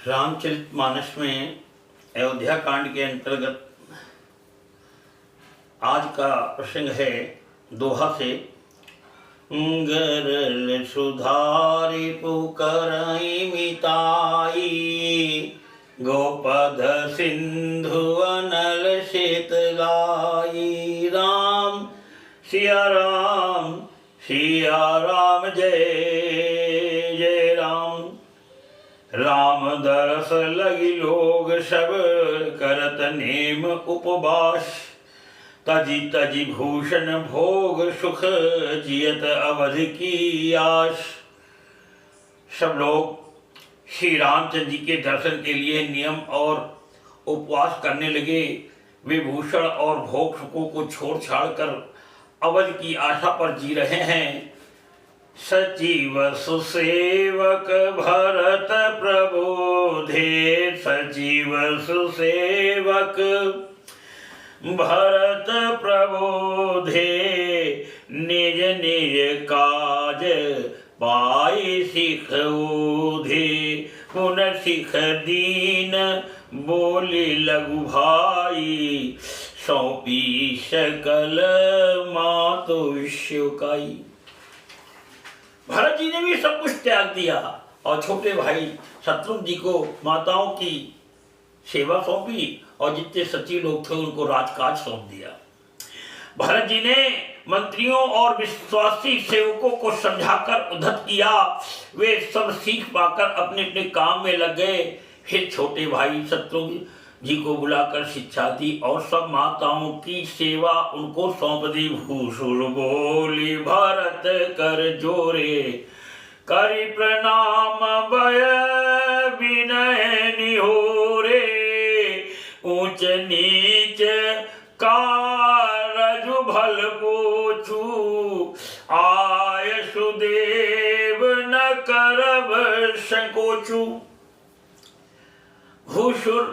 रामचरितमानस में अयोध्या कांड के अंतर्गत आज का प्रसंग है दोहा से। गरल सुधारि पुकरई मिताई, गोपध सिंधु अनल शीतलाई। राम सिया राम जय जय राम। राम दरस लगी लोग सब, करत नेम उपवास। तजी तजी भूषण भोग सुख, जियत अवध की आश। सब लोग श्री रामचंद्र जी के दर्शन के लिए नियम और उपवास करने लगे। वे भूषण और भोग सुखों को छोड़ छाड़ कर अवध की आशा पर जी रहे हैं। सचिव सुसेवक भरत प्रबोधे, सचिव सुसेवक भरत प्रबोधे। निज निज काज पाई सिख ऊधे, पुन सिख दीन बोले लघु भाई। सौंपी सकल मातु शिवकाई। भरत जी ने भी सब कुछ त्याग दिया और छोटे भाई शत्रुघ्न जी को माताओं की सेवा सौंपी और जितने सचिव लोग थे उनको राजकाज सौंप दिया। भरत जी ने मंत्रियों और विश्वासी सेवकों को समझाकर उद्धत किया। वे सब सीख पाकर अपने अपने काम में लग गए। फिर छोटे भाई शत्रुघ्न जी को बुलाकर शिक्षा दी और सब माताओं की सेवा उनको सौंप दी। भूषुर बोली भरत कर जोरे, करि प्रणाम भय विनय निहोरे। ऊंच नीच कारज भल पोछू, आय सुदेव न करब संकोचू। भूषुर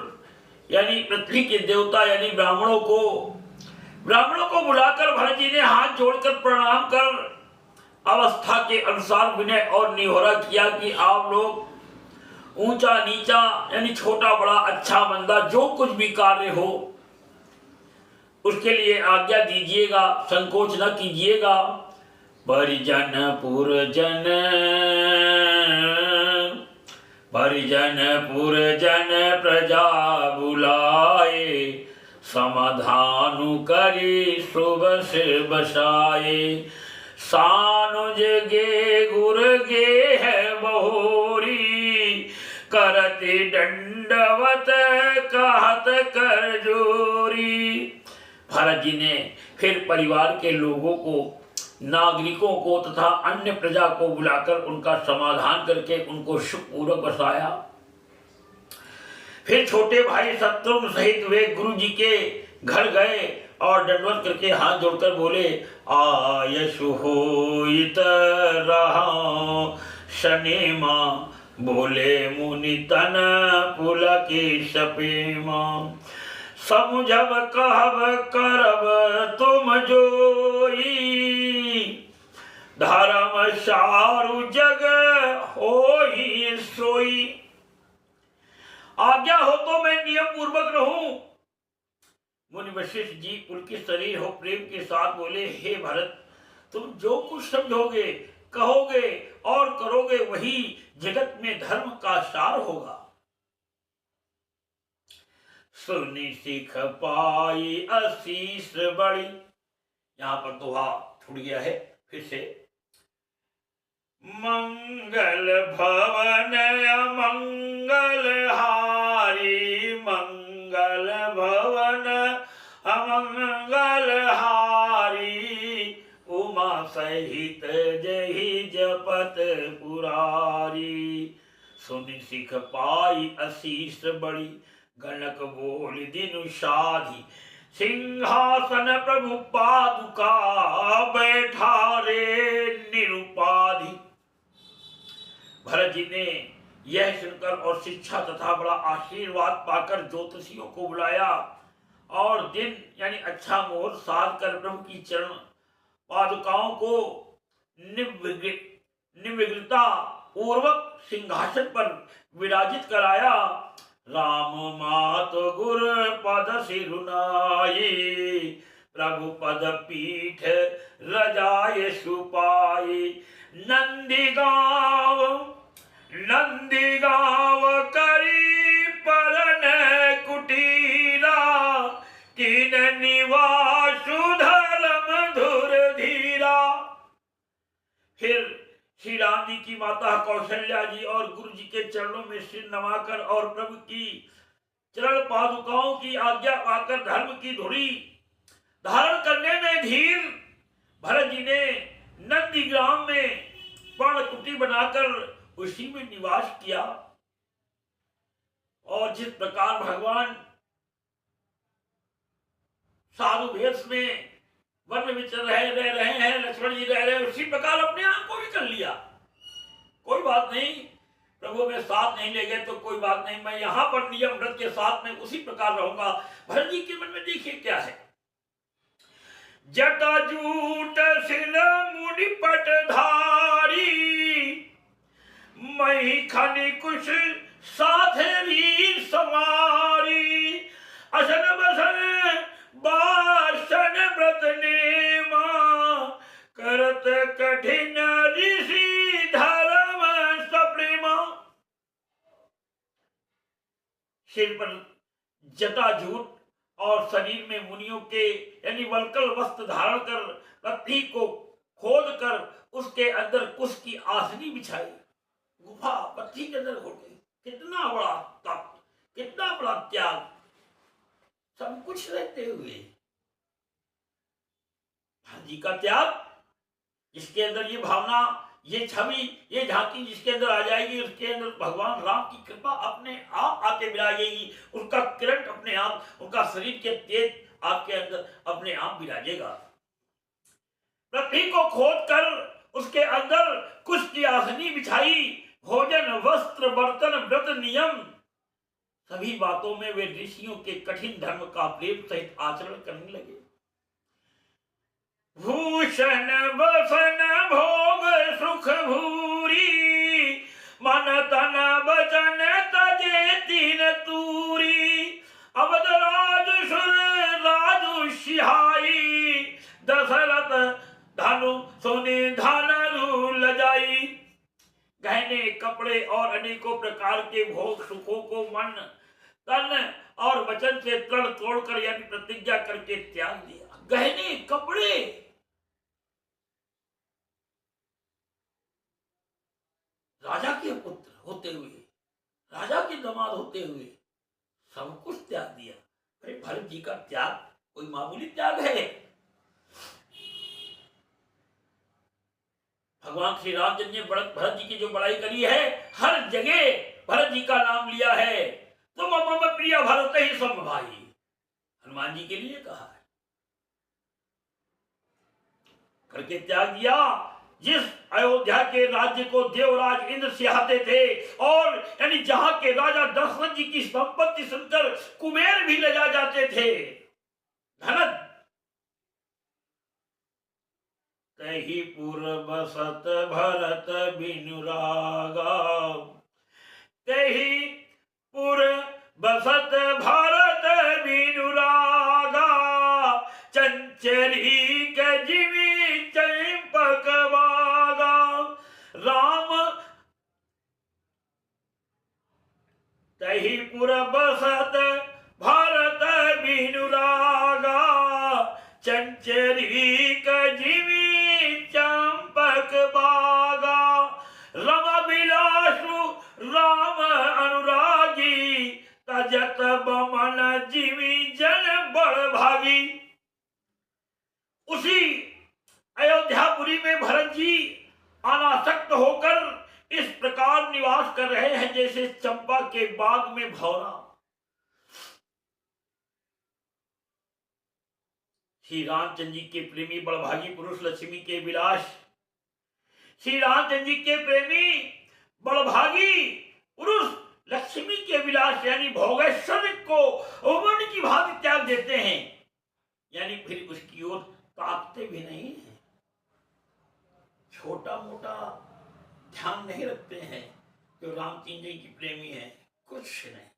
यानी पृथ्वी के देवता यानी ब्राह्मणों को बुलाकर भरत जी ने हाथ जोड़कर प्रणाम कर अवस्था के अनुसार विनय और निहोरा किया कि आप लोग ऊंचा नीचा यानी छोटा बड़ा अच्छा मंदा जो कुछ भी कार्य हो उसके लिए आज्ञा दीजिएगा, संकोच न कीजिएगा। परिजन पुरजन प्रजा बुलाए, समाधानु करी सुबस बसाए। सानुज गे गुर गे है बहोरी, करति दंडवत कहत कर जोरी। भरत जी ने फिर परिवार के लोगों को, नागरिकों को तथा अन्य प्रजा को बुलाकर उनका समाधान करके उनको सुखपूर्वक बसाया। फिर छोटे भाई शत्रुघ्न सहित वे गुरु जी के घर गए और दंडवत करके हाथ जोड़कर बोले, आयसु होइत रहा शनेमा। बोले मुनि तन पुलके सपेमा। समुझब कहब करब तुम जोई, धर्म सारु जग होई सोई। आज्ञा हो तो मैं नियम पूर्वक रहूं। मुनि वशिष्ठ जी पुलकित शरीर हो प्रेम के साथ बोले, हे भरत, तुम जो कुछ समझोगे कहोगे और करोगे वही जगत में धर्म का सार होगा। सुनि सिख पाई आशीष बड़ी। यहां पर दोहा छूट गया है, फिर से। मंगल भवन अमंगल हारी, मंगल भवन अमंगल हारी। उमा सहित जहि जपत पुरारी। सुनि सिख पाई आशीष बड़ी, गणक बोल दिनु साधी। सिंहासन प्रभु पादुका, बैठा रे निरुपाधि। भरत जी ने यह सुनकर और शिक्षा तथा बड़ा आशीर्वाद पाकर ज्योतिषियों को बुलाया और दिन यानी अच्छा मुहूर्त साध कर प्रभु की चरण पादुकाओं को निर्विघ्नता पूर्वक सिंहासन पर विराजित कराया। राम मात गुर पद सिरुनाई, प्रभु पद पीठ रजाय सुपाई। नंदी गाँव करी परन कुटीरा, किन निवासु धर्म धुर धीरा। फिर श्री राम जी की माता कौशल्या जी और गुरु जी के चरणों में सिर नवाकर और प्रभु की चरण पादुकाओं की आज्ञा पाकर धर्म की धुरी धारण करने में धीर भरत जी ने नंदीग्राम में पर्णकुटी बनाकर उसी में निवास किया। और जिस प्रकार भगवान साधु वेश में वन विचर रह रहे हैं, लक्ष्मण जी रह रहे हैं, उसी प्रकार अपने आप को भी कर लिया। कोई बात नहीं, प्रभु में साथ नहीं ले गए तो कोई बात नहीं, मैं यहां पर नियम व्रत के साथ में उसी प्रकार रहूंगा। भरत जी के मन में देखिए क्या है। जटा जूट सिर मुनि पटधारी, मही खनि कुश साथ वीर सवारी। असन बसन बासन व्रत नेमा, करत कठिन ऋषि धर्म सप्रेमा। सिर पर जटाजूट और शरीर में मुनियों के यानी वल्कल वस्त्र धारण कर पत्नी को खोद कर उसके अंदर कुश की आसनी बिछाई। गुफा पत्नी के अंदर हो गई। कितना बड़ा तप, कितना बड़ा त्याग, सब कुछ रहते हुए जी का त्याग। जिसके अंदर ये भावना, ये छवि, ये झांकी जिसके अंदर आ जाएगी, उसके अंदर भगवान राम की कृपा अपने आप आके विराजेगी। उसका किरण अपने आप, उनका शरीर के तेज आपके अंदर अपने आप विराजेगा। पृथ्वी को खोद कर उसके अंदर कुश की आसनी बिछाई। भोजन वस्त्र बर्तन व्रत नियम सभी बातों में वे ऋषियों के कठिन धर्म का प्रेम सहित आचरण करने लगे। भूषण बसन भोग सुख भूरी, मन तन बचन तजे तीन तूरी। अवध राज सुर राजु सिहाई, दशरथ धनु सोने धनु लजाई। गहने कपड़े और अनेकों प्रकार के भोग सुखों को मन तन और वचन से तड़ तोड़कर यानी प्रतिज्ञा करके त्याग दिया। गहने कपड़े, राजा के पुत्र होते हुए, राजा के दामाद होते हुए सब कुछ त्याग दिया। अरे भरत जी का त्याग कोई मामूली त्याग है? भगवान श्री रामचंद्र ने भरत जी की जो बड़ाई करी है, हर जगह भरत जी का नाम लिया है। तो मम प्रिय भरत ही सम भाई, हनुमान जी के लिए कहा है। करके त्याग दिया। जिस अयोध्या के राज्य को देवराज इंद्र सिंहाते थे और यानी जहां के राजा दशरथ जी की संपत्ति सुनकर कुबेर भी ले जा जाते थे। धनद तही पुर बसत भरत बिनु रागा, तही पुर बसत भरत बिनु रागा। चंचरी के जीवी चंपक बागा। राम तही पुर बसत भरत बिनु रागा। चंचरी के जीवी चंपक बागा। रम बिलासु राम अनुरागी। तजत बमन जीवी जन बड़ भागी। उसी अयोध्यापुरी में भरत जी अनासक्त होकर इस प्रकार निवास कर रहे हैं जैसे चंपा के बाग में भौरा। श्री रामचंद्र जी के प्रेमी बड़भागी पुरुष लक्ष्मी के विलास। श्री रामचंद्र जी के प्रेमी बड़भागी पुरुष लक्ष्मी के विलास यानी भोगेश्वर को उमन की भांति त्याग देते हैं, यानी फिर उसकी ओर ताकते भी नहीं है। छोटा मोटा ध्यान नहीं रखते हैं कि रामचंद्र जी की प्रेमी है, कुछ नहीं।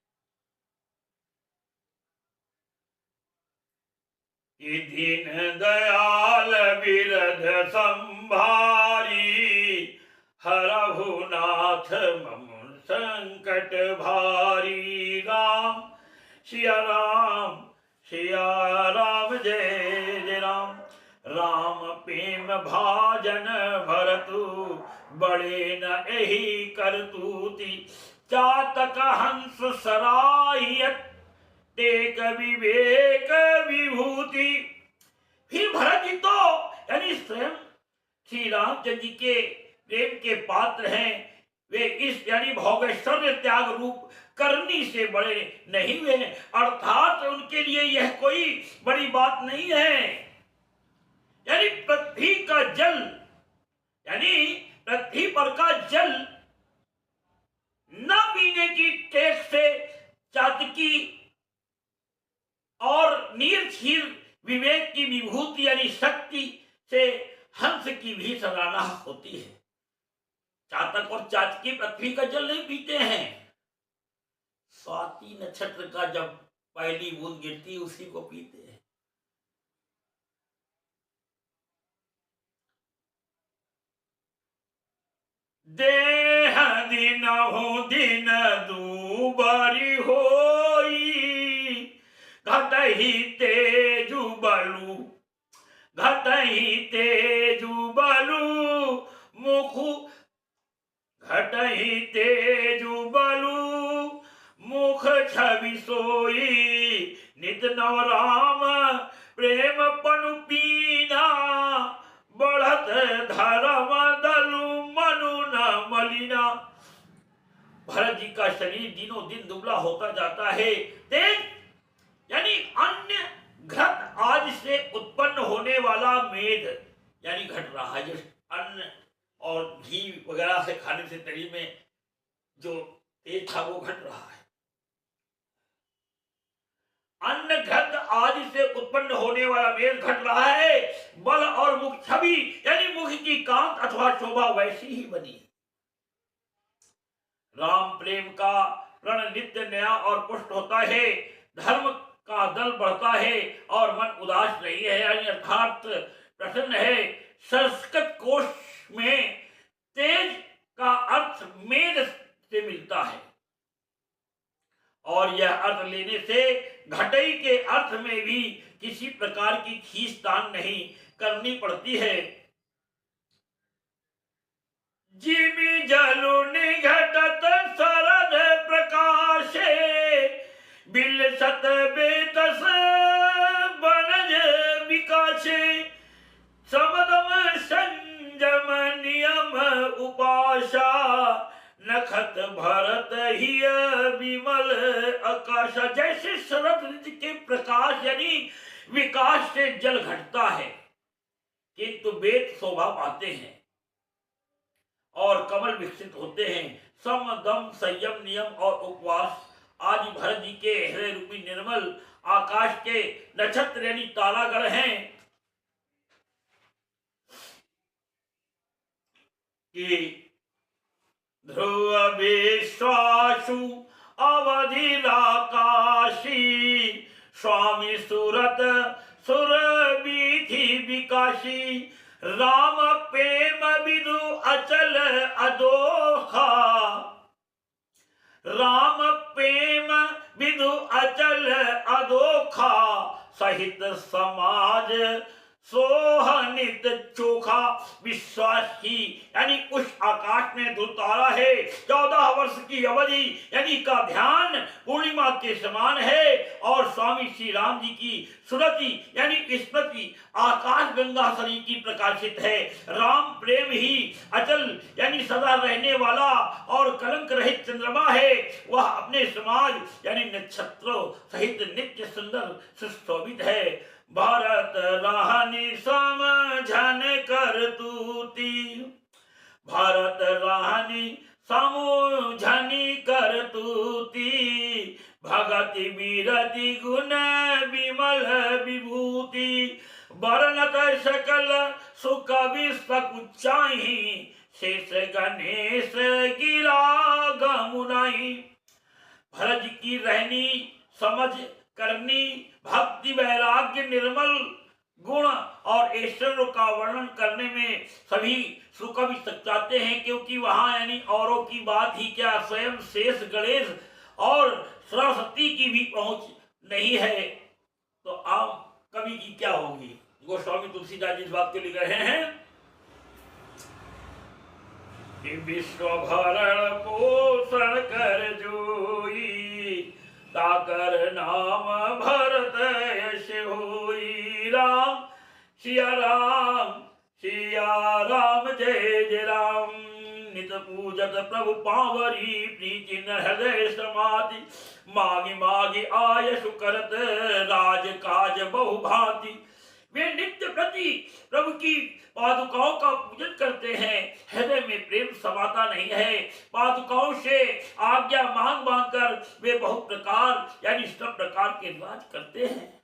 कि दीन दयाल बिरध संभारी, हरहु नाथ मम संकट भारी। राम सिया राम, सिया राम, जय जय राम। राम प्रेम भाजन भरतु, बड़े न एहि करतूति। चातक हंस सराहियत, टेक विवेक विभूति। फिर भरत जी तो यानी स्वयं श्री रामचंद्र जी के प्रेम के पात्र हैं। वे इस यानी भोगैश्वर्य त्याग रूप करनी से बड़े नहीं हुए, अर्थात उनके लिए यह कोई बड़ी बात नहीं है। यानी पृथ्वी का जल, यानी पृथ्वी पर का जल न पीने की टेक से चातकी और नीर क्षीर विवेक की विभूति यानी शक्ति से हंस की भी सराहना होती है। चातक और चातकी पृथ्वी का जल नहीं पीते हैं, स्वाति नक्षत्र का जब पहली बूंद गिरती उसी को पीते हैं। देह दिनहु दिन दूबरी होई, घटहि तेजु बलु, घटहि तेजु बलु मुखु, घटहि तेजु बलु मुख छवि सोई। नित नव राम प्रेम पनु पीना, बढ़त धर्म दलु मनु न मलिना। भरत जी का शरीर दिनों दिन दुबला होता जाता है। तेज यानी अन्य घृत आदि से उत्पन्न होने वाला मेद यानी घट रहा है। जो अन्न और घी वगैरह से खाने से शरीर में जो तेज था वो घट रहा है। अन्न घृत आदि से उत्पन्न होने वाला मेद घट रहा है। बल और मुख छवि यानी मुख की कांत अथवा शोभा वैसी ही बनी। राम प्रेम का प्रण नित्य नया और पुष्ट होता है। धर्म का दल बढ़ता है और मन उदास नहीं है, यानी अर्थात प्रसन्न है। संस्कृत कोश में तेज का अर्थ मेद से मिलता है और यह अर्थ लेने से घटई के अर्थ में भी किसी प्रकार की खींचतान नहीं करनी पड़ती है। जिमि जलु निघटत शरद प्रकाशे, बिलसत बेतस बनज विकासे। समदम संयम नियम उपासा, नखत भरत हिय विमल आकाशा। जैसे शरद ऋतु के प्रकाश यानी विकास से जल घटता है किंतु वेद शोभा पाते हैं और कमल विकसित होते हैं। सम दम संयम नियम और उपवास आदि भरत जी के हृदय रूपी निर्मल आकाश के नक्षत्र यानी तारागण हैं कि ध्रुव विश्वासु अवधिराकाशी, स्वामी सूरत सुरवीथि विकासी। राम प्रेम विदु अचल अदोखा, राम प्रेम विदु अचल अदोखा। सहित समाज सोहनित चोखा। विश्वास की यानी उस आकाश में ध्रुव तारा है। 14 वर्ष की अवधि यानी का ध्यान पूर्णिमा के समान है और स्वामी श्री राम जी की सुरति यानी स्मृति आकाश गंगा सरी की प्रकाशित है। राम प्रेम ही अचल यानी सदा रहने वाला और कलंक रहित चंद्रमा है। वह अपने समाज यानी नक्षत्रों सहित नित्य सुंदर सुशोभित है। भारत राहनी समझन कर तूती, भारत राहनी समझनी कर तूती। भगति बीरति गुण विमल विभूति, वर्णत सकल सुख विश्वकुचाही। शेष गणेश गिरा गमुनाई। भरत की रहनी, समझ, करनी, भक्ति, वैराग्य, निर्मल गुण और ऐश्वर्य का वर्णन करने में सभी सुकवि सचाते हैं, क्योंकि वहां यानी औरों की बात ही क्या, स्वयं शेष गणेश और सरस्वती की भी पहुंच नहीं है, तो आम कवि की क्या होगी। गोस्वामी तुलसीदास जी इस बात को लिख रहे हैं कि विश्व भरण पोषण कर जोई, ताकर नाम भरत यश होई। राम सिया राम, सिया राम, जय जय राम। नित पूजत प्रभु पावरी, प्रीति न हृदय समाति। मागी मागी आयसु करत, राज काज बहु भांति। वे नित्य प्रति प्रभु की पादुकाओं का पूजन करते हैं, हृदय में प्रेम समाता नहीं है। पादुकाओं से आज्ञा मांग मांग कर वे बहुत प्रकार यानी सब प्रकार के राज करते हैं।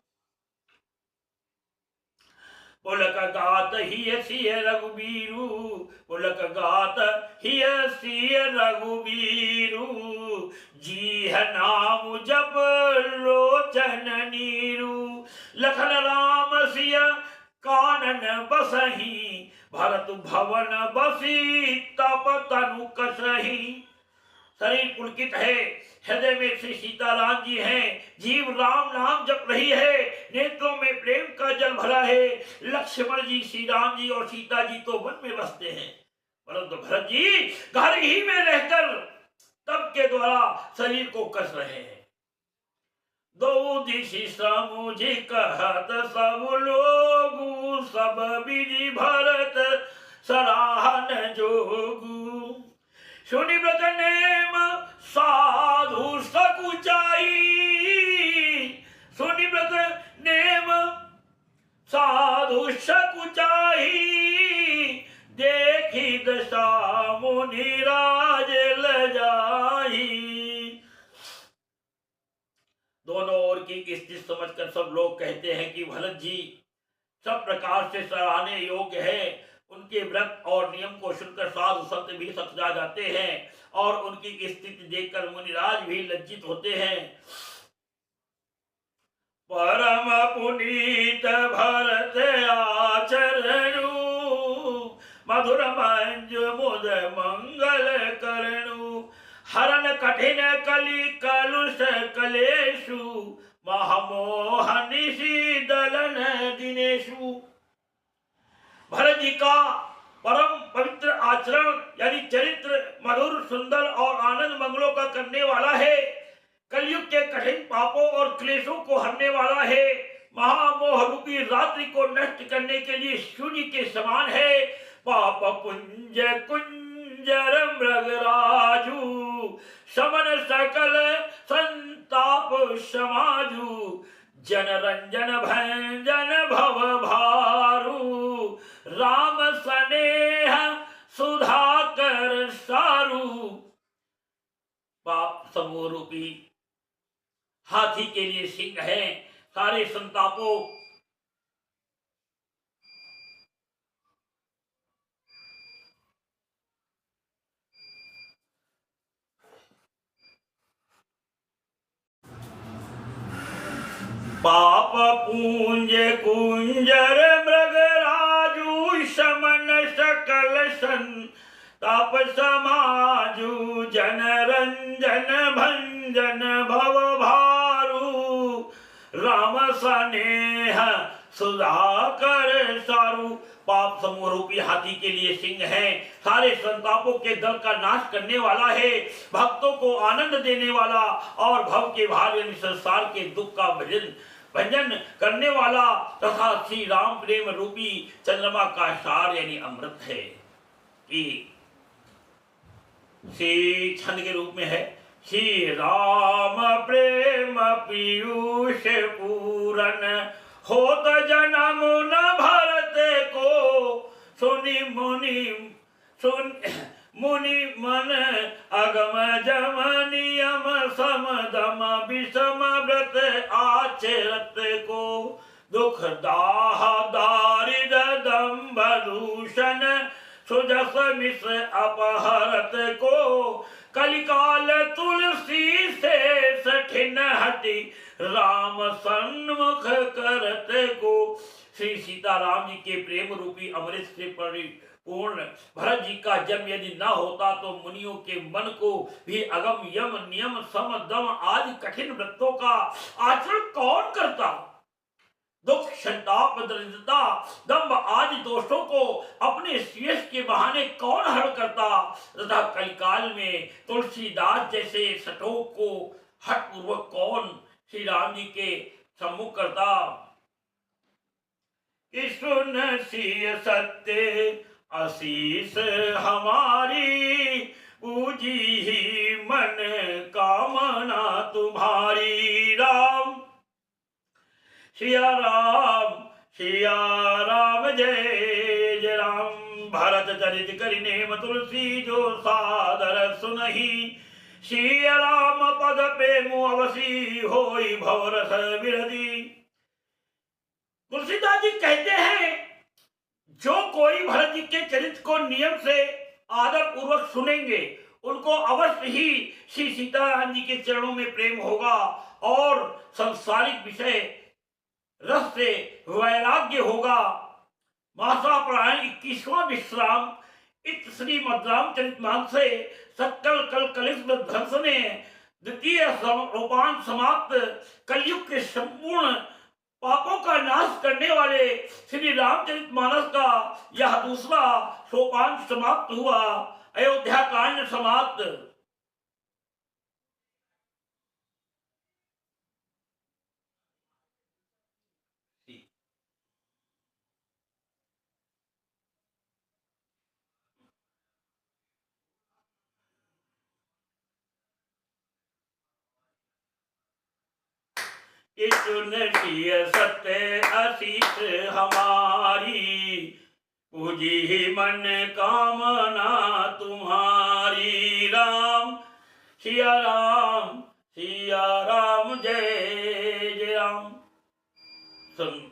पुलक गात हिय सिय रघुबीरू, पुलक गात हिय सिय रघुबीरू। जी है नाम जप लोचन नीरू, लखन राम सिय कानन बसही। भरत भवन बसी तप तनु कसही। शरीर पुलकित है, हृदय में श्री सीताराम जी हैं, जीव राम नाम जप रही है, नेत्रों में प्रेम का जल भरा है। लक्ष्मण जी, श्री राम जी और सीता जी तो वन में बसते हैं, परंतु भरत जी घर ही में रहकर तप के द्वारा शरीर को कस रहे हैं। दो दिशि समुझि कहत सब लोगु, सब विधि भरत सराहन जोगु। सुनि व्रत नेम साधु सकुचाई, सुनि व्रत नेम साधु सकुचाई। देखी दशा मुनि राज लजाई। दोनों ओर की स्थिति समझकर सब लोग कहते हैं कि भरत जी सब प्रकार से सराहने योग्य है। उनके व्रत और नियम को सुनकर साधु संत भी सतजा जाते हैं और उनकी स्थिति देखकर मुनिराज भी लज्जित होते हैं। परम पुनीत भरत आचरणु, मधुर मंजु मुद मंगल करणु। हरण कठिन कलि कलुष कलेशु, महामोह निशि दलन दिनेशु। भरत जी का परम पवित्र आचरण यानी चरित्र मधुर, सुंदर और आनंद मंगलों का करने वाला है। कलयुग के कठिन पापों और क्लेशों को हरने वाला है। महामोह रूपी रात्रि को नष्ट करने के लिए शून्य के समान है। पाप पुंज कुंजर मृगराजू, समन सकल संताप समाजू। जन रंजन भंजन भव भारू, राम स्नेह सुधाकर सारू। पाप समूह रूपी हाथी के लिए सिंह है, सारे संतापों पाप पूंज कुंजर मृगराजू, शमन सकल संताप समाजू। जन रंजन भंजन भव भारू, राम स्नेह सुधाकर सारू। पाप समूह रूपी हाथी के लिए सिंह है, सारे संतापों के दल का नाश करने वाला है, भक्तों को आनंद देने वाला और भव के भार यानी संसार के दुख का भंजन करने वाला तथा श्री राम प्रेम रूपी चंद्रमा का सार यानी अमृत है। श्री छंद के रूप में है। श्री राम प्रेम पीयूष पूरन, होत जन्म न भरत को। सुनि मुनि मन अगम जम नियम समदम, विषम व्रत आचरत को। दुख दाह दारिद दंभ दूषण, सुजस मिस अपहरत को, कलिकाल तुलसी से सठिन हटी, राम सन्मुख करत को। श्री सीताराम जी के प्रेम रूपी अमृत से परिपूर्ण भरत जी का जन्म यदि न होता तो मुनियों के मन को भी अगम यम नियम सम दम आदि कठिन व्रतों का आचरण कौन करता। दुख संताप दरिद्रता दंभ आदि दोषों को अपने शीश के बहाने कौन हर करता तथा कलिकाल में तुलसीदास जैसे सटोक को हट पूर्वक कौन श्री राम जी के सम्मुख करता। सुन सिय सत्य आशीष हमारी, पूजी ही मन कामना तुम्हारी। राम सिया राम जय जय राम। भरत चरित करि नेम तुलसी जो सादर सुनहि, सिया राम पद प्रेमु अवसी होई भवरस विरधि। तुलसीदास जी कहते हैं जो कोई भरत जी के चरित्र को नियम से आदर पूर्वक सुनेंगे उनको अवश्य ही श्री सीताराम जी के चरणों में प्रेम होगा और संसारिक विषय रस से वैराग्य होगा। महासापरायण 21वां विश्राम इत श्री मद्रामचरितमानस से सकल कल कलिश ध्वंस ने द्वितीय सोपान समाप्त कलयुग के संपूर्ण पापों का नाश करने वाले श्री रामचरितमानस का यह दूसरा सोपान समाप्त हुआ। अयोध्या कांड समाप्त। सुन सिय सत्य आशीष हमारी, पूजी मन कामना तुम्हारी। राम सिया राम जय जय राम। सुन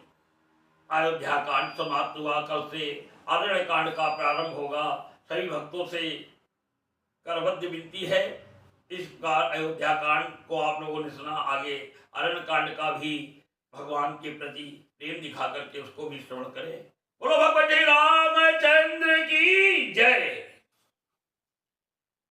अयोध्या कांड समाप्त हुआ। कल से अरण्य कांड का प्रारंभ होगा। सभी भक्तों से करबद्ध विनती है इस बार अयोध्या कांड को आप लोगों ने सुना, आगे अरण्य कांड का भी भगवान के प्रति प्रेम दिखा करके उसको भी श्रवण करें। बोलो भगवान श्री रामचंद्र की जय।